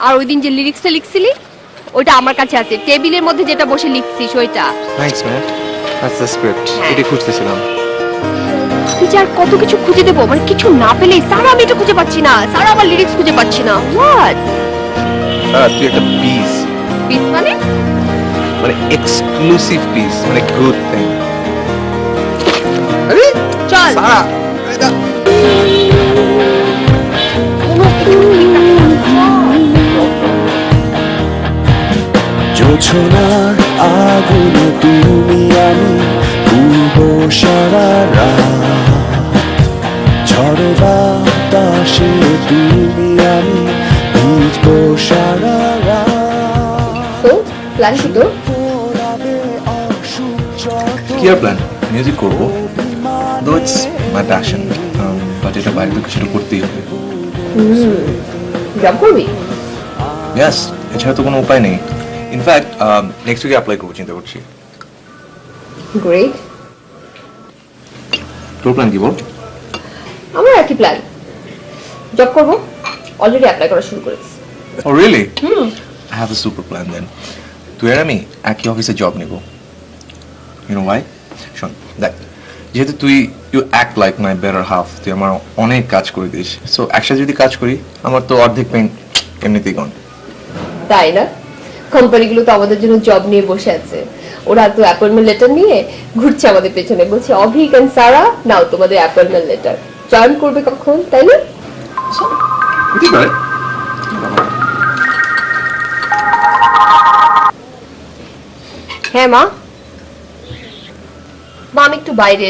আর ওই দিন যে লিরিক্সটা লিখছিলি ওইটা আমার কাছে আছে, টেবিলের মধ্যে যেটা বসে লিখছিস ওইটা। Thanks ma'am, that's the script. এটা খুঁজতেছিলাম। তুই যে আর কত কিছু খুঁজে দেবো, মানে কিছু না পেলে সারা আমি এটা খুঁজে পাচ্ছি না, সারা আমার লিরিক্স খুঁজে পাচ্ছি না। হোয়াট? তুই একটা পিস, পিস মানে এক্সক্লুসিভ পিস, গুড থিং। আরে চল সারা, জোছনার আগুনে তুমি আমি পূর্ব সারা রাত, ঝড় বাতাসে তুমি আমি ভিজবো সারা রাত। প্ল্যান কি তোর? কি আর প্ল্যান? মিউজিক করবো, দো ইটস মাই প্যাশন, বাট এটা বাইরে থেকে শুরু করতেই হবে। জব করবি? ইয়াস, এছাড়া তো কোনো উপায় নেই। ইনফ্যাক্ট নেক্সট উইকে অ্যাপ্লাই করবো চিন্তা করছি। গ্রেট। তোর প্ল্যান কি বল? আমার একই প্ল্যান, জব করবো, অলরেডি অ্যাপ্লাই করা শুরু করেছি। Oh really? I have a super plan then. তুই আর আমি একই অফিসে জব নেব। You know why? শোন দেখ, যেহেতু তুই you act like my better half, তুই আমার অনেক কাজ করে দিস, সো একসাথে যদি কাজ করি আমার তো অর্ধেক পেইন এমনিতেই গন। তাই না? কোম্পানিগুলো তো আমাদের জন্য জব নিয়ে বসে আছে, ওরা তো অ্যাপয়েন্টমেন্ট লেটার নিয়ে ঘুরছে আমাদের পেছনে, বলছে অভিক এন্ড সারা নাও তোমাদের অ্যাপয়েন্টমেন্ট লেটার। জয়েন করবে কখন, তাই না? হতে পারে। হ্যাঁ মা, মা আমি একটু বাইরে।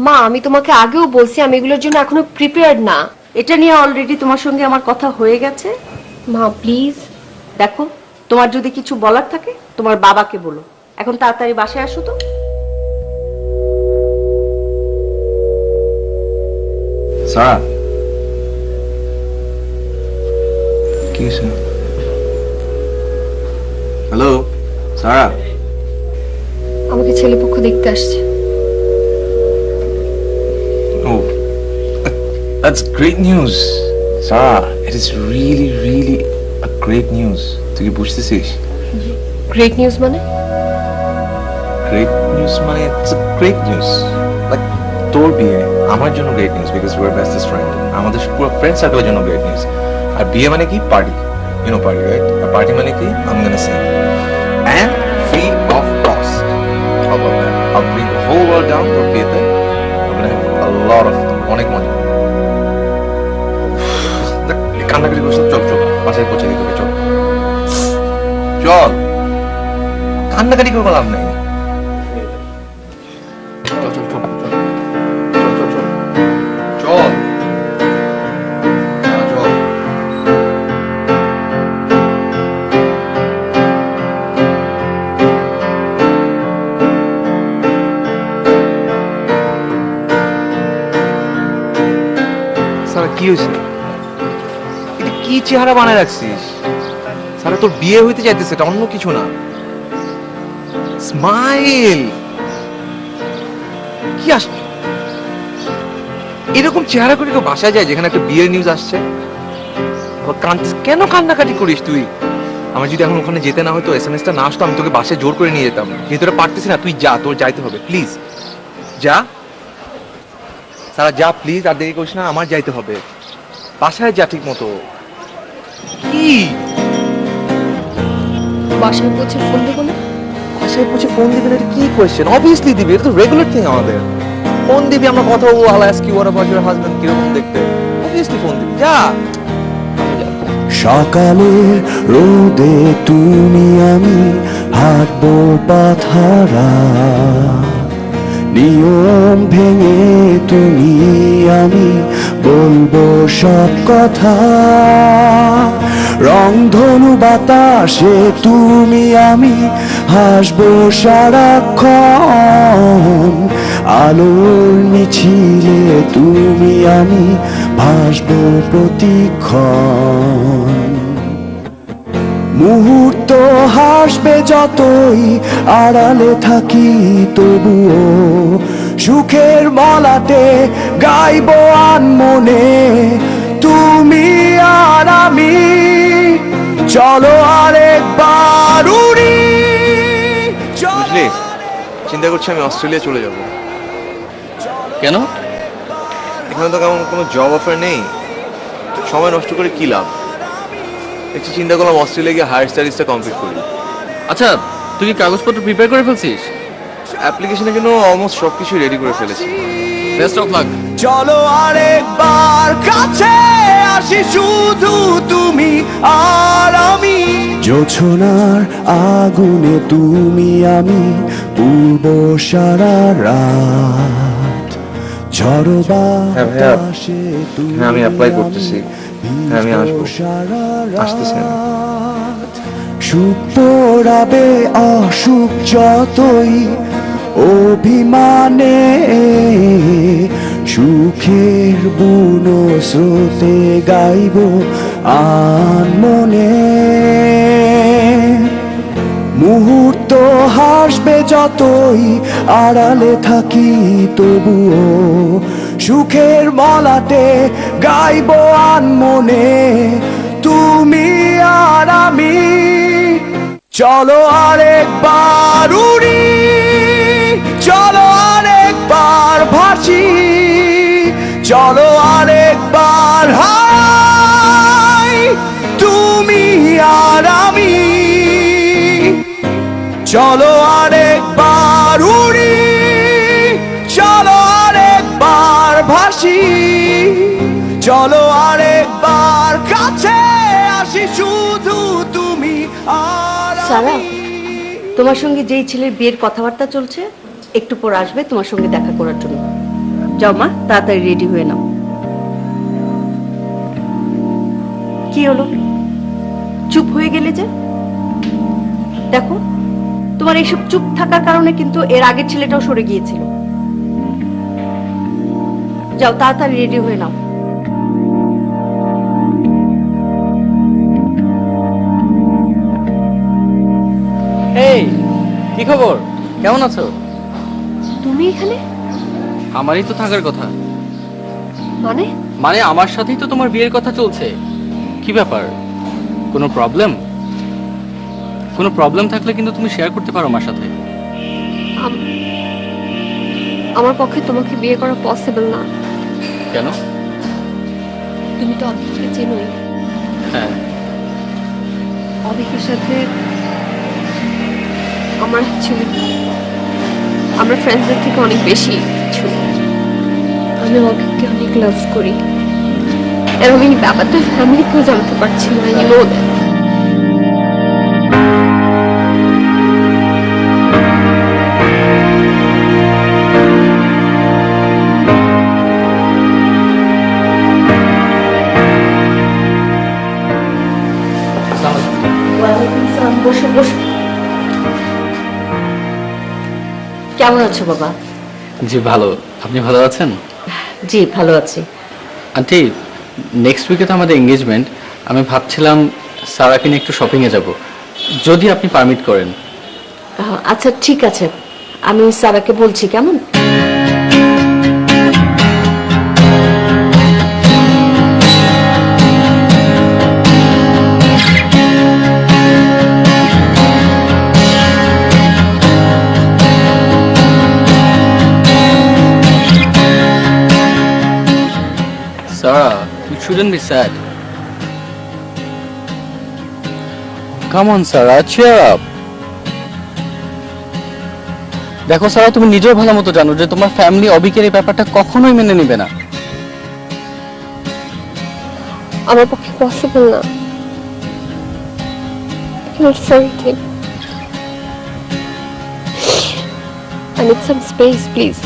মা আমি তোমাকে আগেও বলছি আমি এগুলোর জন্য এখনো প্রিপেয়ার্ড না। এটা নিয়ে অলরেডি তোমার সঙ্গে আমার কথা হয়ে গেছে। মা প্লিজ। দেখো, তোমার যদি কিছু বলার থাকে তোমার বাবাকে বলো। এখন তাড়াতাড়ি বাসায় আসো তো। সারা কি হ্যালো সারা, আমাকে ছেলেপক্ষ দেখতে আসছে। Oh, that's great news. Sarah, it is really, really a great news. তুই কি বুঝতেছিস? গ্রেট নিউজ মানে? Great news মানে it's a great news. Like তোর বিয়ে আমার জন্য great news because we're bestest friend. আমাদের পুরো ফ্রেন্ড সার্কেলের জন্য great news. আর বিয়ে মানে কি? Party. You know party, right? আর পার্টি মানে কি? I'm gonna sing. And free of cost. How about that? I'll bring the whole world down for বিয়েতে. We're gonna have a lot of fun. অনেক মজা। কান্নাকাটি করছিস, চল চল বাসায় পৌঁছে দিতে হবে, চল চল, কান্নাকাটি করে লাভ নেই। চল চল চল চল চল চল চল চল। সারা কি হয়েছে? এটা কি চেহারা বানায় রাখছিস? সারা তোর বিয়ে হইতে চাইতেছে, এটা অন্য কিছু না। স্মাইল। কি আসছে এরকম চেহারা করে কেউ বাসায় যায় যেখানে একটা বিয়ের নিউজ আসছে? কেন কান্নাকাটি করিস তুই? আমার যদি এখন ওখানে যেতে না হয়তো, এসএমএসটা না আসতো, আমি তোকে বাসায় জোর করে নিয়ে যেতাম। যেহেতু তোরা পারতেছি না, তুই যা, তোর যাইতে হবে, প্লিজ যা সারা, যা প্লিজ, আর দেরি করিস না, আমার যাইতে হবে। বাসায় যা ঠিক মতো। কি বাসায় পৌঁছে ফোন দেবো না? বাসায় পৌঁছে ফোন দিবি না? এটা কি কোয়েশ্চেন? অবভিয়াসলি দিবি, এটা তো রেগুলার থিং আমাদের। ফোন দিবি, আমরা কথা বলবো, I'll ask you what about your husband, কিরকম দেখতে, অবভিয়াসলি ফোন দিবি, যা। সকালের রোদে তুমি আমি হাঁটবো পাথারা, নিয়ম ভেঙে তুমি আমি বলবো সব কথা, রংধনু বাতাসে তুমি আমি হাসবো সারাক্ষণ, আলোর মিছিলে তুমি আমি ভাসবো প্রতিক্ষণ, মুহূর্ত হাসবে যতই আড়ালে থাকি তবুও, সুখের মলাটে গাইবো আনমনে তুমি চলো আরেকবার উড়ি বুঝলি, চিন্তা করছি আমি অস্ট্রেলিয়া চলে যাব। কেন? এখানে তো কেমন কোনো জব অফার নেই, সময় নষ্ট করে কি লাভ। একটু চিন্তা করলাম অস্ট্রেলিয়া গিয়ে হায়ার স্টাডিজটা কমপ্লিট করি। আচ্ছা, তুই কি কাগজপত্র প্রিপেয়ার করে ফেলছিস? অ্যাপ্লিকেশনের জন্য অলমোস্ট সব কিছু রেডি করে ফেলেছি। Best of luck. চলো আরেকবার কাছে আসি, শুধু তুমি আর আমি। জোছনার আগুনে তুমি আমি, পূর্ব সারা রাত। ঝড় হ্যাঁ ভাইয়া, বাতাসে তুমি হ্যাঁ আমি অ্যাপ্লাই করতেছি। হ্যাঁ আমি আসবো, সারা আসতেছি আমি। রাত। সুখ পোড়াবে অসুখ যতই অভিমানে, সুখের বুনো স্রোতে গাইব আনমনে। মুহূর্ত হাসবে যতই আড়ালে থাকি, তবুও সুখের মলাটে গাইব আনমনে। তুমি আর আমি, চলো আরেকবার উড়ি, চলো আরেকবার ভাসি, চলো আরেকবার হাই, তুমি আর আমি। চলো আরেকবার উড়ি, চলো আরেকবার ভাসি, চলো আরেকবার কাছে আসি, শুধু তুমি আর সারা, আমি। তোমার সঙ্গে যেই ছেলের বিয়ের কথাবার্তা চলছে একটু পর আসবে তোমার সঙ্গে দেখা করার জন্য। যাও মা, তাড়াতাড়ি রেডি হয়ে নাও। কি হলো, চুপ হয়ে গেলে যে? দেখো, তোমার এইসব চুপ থাকার কারণে কিন্তু এর আগের ছেলেটাও সরে গিয়েছিল। যাও তাড়াতাড়ি রেডি হয়ে নাও। এই, কি খবর? কেমন আছো? তুমি এখানে? আমারই তো থাকার কথা। মানে? মানে আমার সাথেই তো তোমার বিয়ের কথা চলছে। কি ব্যাপার, কোনো প্রবলেম? কোনো প্রবলেম থাকলে কিন্তু তুমি শেয়ার করতে পারো আমার সাথে। আমার পক্ষে তোমাকে বিয়ে করা পসিবল না। কেন? তুমি তো অভিককে চেনোই। হ্যাঁ। অভিকের সাথে আমার অ্যাকচুয়ালি আমরা ফ্রেন্ডসদের থেকে অনেক বেশি কিছু। আমি অভিককে অনেক লাভ করি, এবং এই ব্যাপারটা ফ্যামিলিকেও জানতে পারছি না। You know that. বসো বসো। কেমন আছো বাবা? জি ভালো, আপনি ভালো আছেন? জি ভালো আছি। আন্টি, নেক্সট উইকে তো আমাদের এঙ্গেজমেন্ট। আমি ভাবছিলাম সারাকে নিয়ে একটু শপিংয়ে যাব, যদি আপনি পারমিট করেন। আচ্ছা ঠিক আছে, আমি সারাকে বলছি। কেমন? Sarah, you shouldn't be sad. Come on, Sarah, cheer up. দেখো সারা, তুমি নিজেও ভালো মতো জানো যে তোমার ফ্যামিলি অবিকের এই ব্যাপারটা কখনোই মেনে নেবে না। আমার পক্ষে পসিবল না। I cannot for anything. I need some space, please.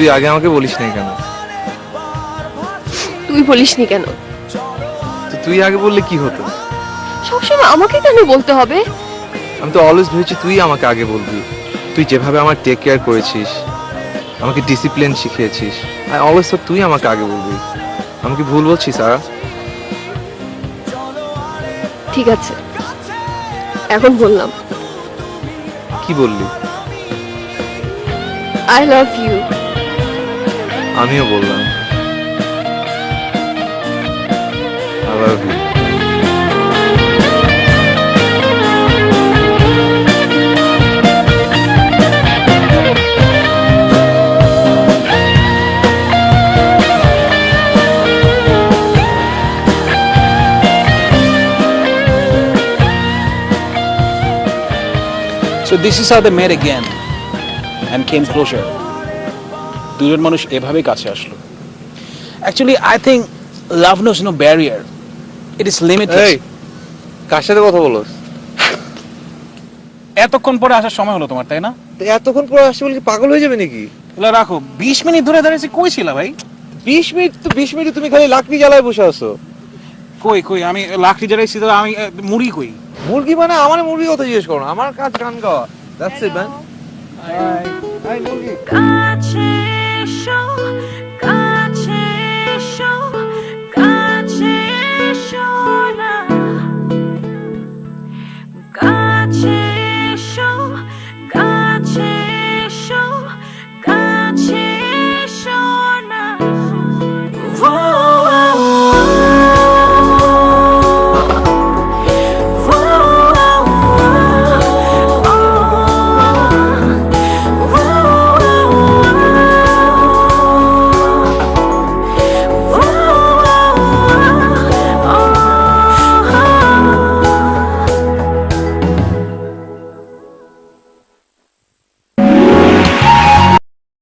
তুই আগে আমাকে বলিস নাই কেন? তুই বলিসনি কেন? তো তুই আগে বললে কি হতো? সবসময় আমাকে কেন বলতে হবে? আমি তো অলওয়েজ ভেবেছি তুই আমাকে আগে বলবি। তুই যেভাবে আমার টেক কেয়ার করেছিস, আমাকে ডিসিপ্লিন শিখিয়েছিস, আই অলওয়েজ থট তুই আমাকে আগে বলবি। আমি কি ভুল বলছি সারা? ঠিক আছে, এখন বললাম। কি বললি? I love you. আমিও বললাম I love you. So this is how they met again and came closer. দুজন মানুষ এভাবে কাছে আসলো। Actually, I think love knows no barrier. It is limitless. এই কার সাথে কথা বলছ? এতক্ষণ পরে আসার সময় হলো তোমার, তাই না? তো এতক্ষণ পর আসছে বলে কি পাগল হয়ে যাবে নাকি? এগুলো রাখো। 20 মিনিট ধরে দাঁড়িয়েছি, কই ছিলা ভাই? 20 মিনিট তো 20 মিনিট তুমি খালি লাকড়ি জ্বালায় বসে আছো। কই আমি লাকড়ি জ্বালাইছি তো, আমি মুড়ি কই? মুরগি মানে আমার মুরগি কথা জিজ্ঞেস করো না, আমার কাজ গান গাওয়া। That's it man. হাই মুরগি। কাছে এসো